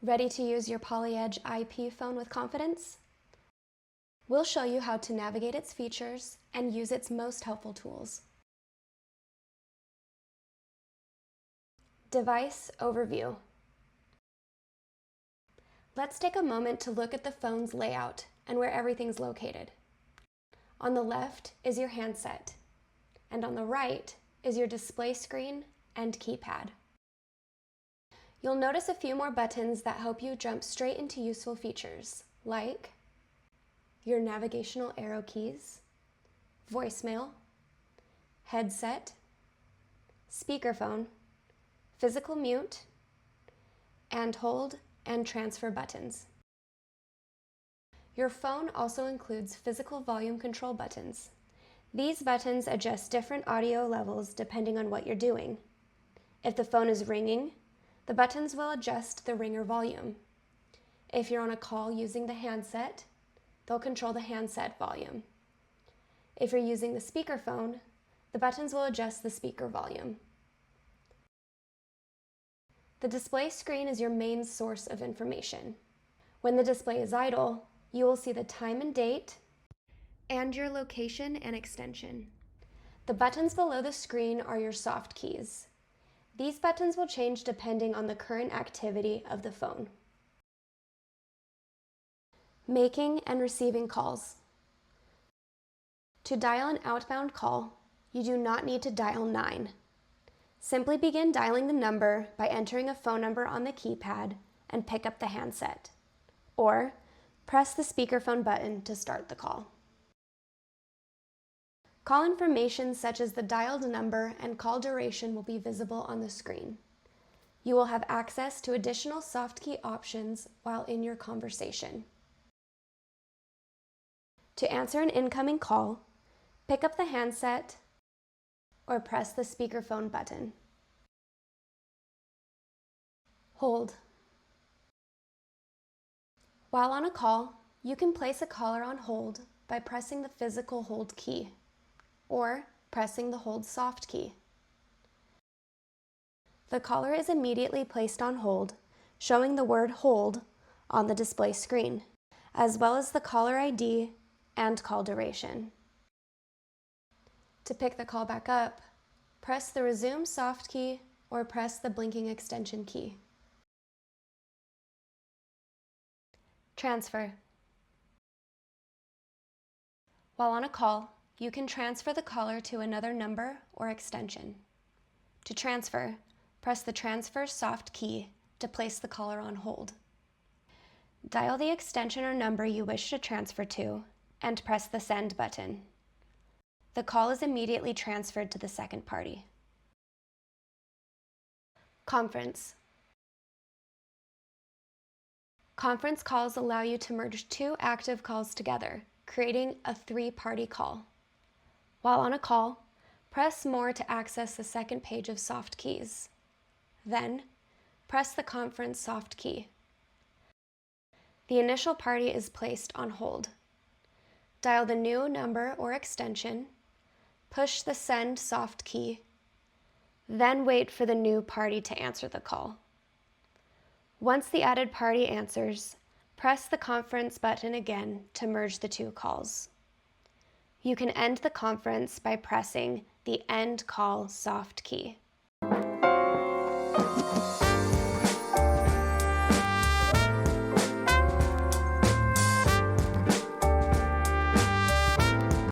Ready to use your Poly Edge IP phone with confidence? We'll show you how to navigate its features and use its most helpful tools. Device Overview. Let's take a moment to look at the phone's layout and where everything's located. On the left is your handset, and on the right is your display screen and keypad. You'll notice a few more buttons that help you jump straight into useful features, like your navigational arrow keys, voicemail, headset, speakerphone, physical mute, and hold and transfer buttons. Your phone also includes physical volume control buttons. These buttons adjust different audio levels depending on what you're doing. If the phone is ringing, the buttons will adjust the ringer volume. If you're on a call using the handset, they'll control the handset volume. If you're using the speakerphone, the buttons will adjust the speaker volume. The display screen is your main source of information. When the display is idle, you will see the time and date and your location and extension. The buttons below the screen are your soft keys. These buttons will change depending on the current activity of the phone. Making and receiving calls. To dial an outbound call, you do not need to dial 9. Simply begin dialing the number by entering a phone number on the keypad and pick up the handset, or press the speakerphone button to start the call. Call information such as the dialed number and call duration will be visible on the screen. You will have access to additional soft key options while in your conversation. To answer an incoming call, pick up the handset or press the speakerphone button. Hold. While on a call, you can place a caller on hold by pressing the physical hold key or pressing the hold soft key. The caller is immediately placed on hold, showing the word hold on the display screen, as well as the caller ID and call duration. To pick the call back up, press the resume soft key or press the blinking extension key. Transfer. While on a call, you can transfer the caller to another number or extension. To transfer, press the transfer soft key to place the caller on hold. Dial the extension or number you wish to transfer to and press the send button. The call is immediately transferred to the second party. Conference. Conference calls allow you to merge two active calls together, creating a three-party call. While on a call, press More to access the second page of soft keys. Then, press the conference soft key. The initial party is placed on hold. Dial the new number or extension, push the send soft key, then wait for the new party to answer the call. Once the added party answers, press the conference button again to merge the two calls. You can end the conference by pressing the End Call soft key.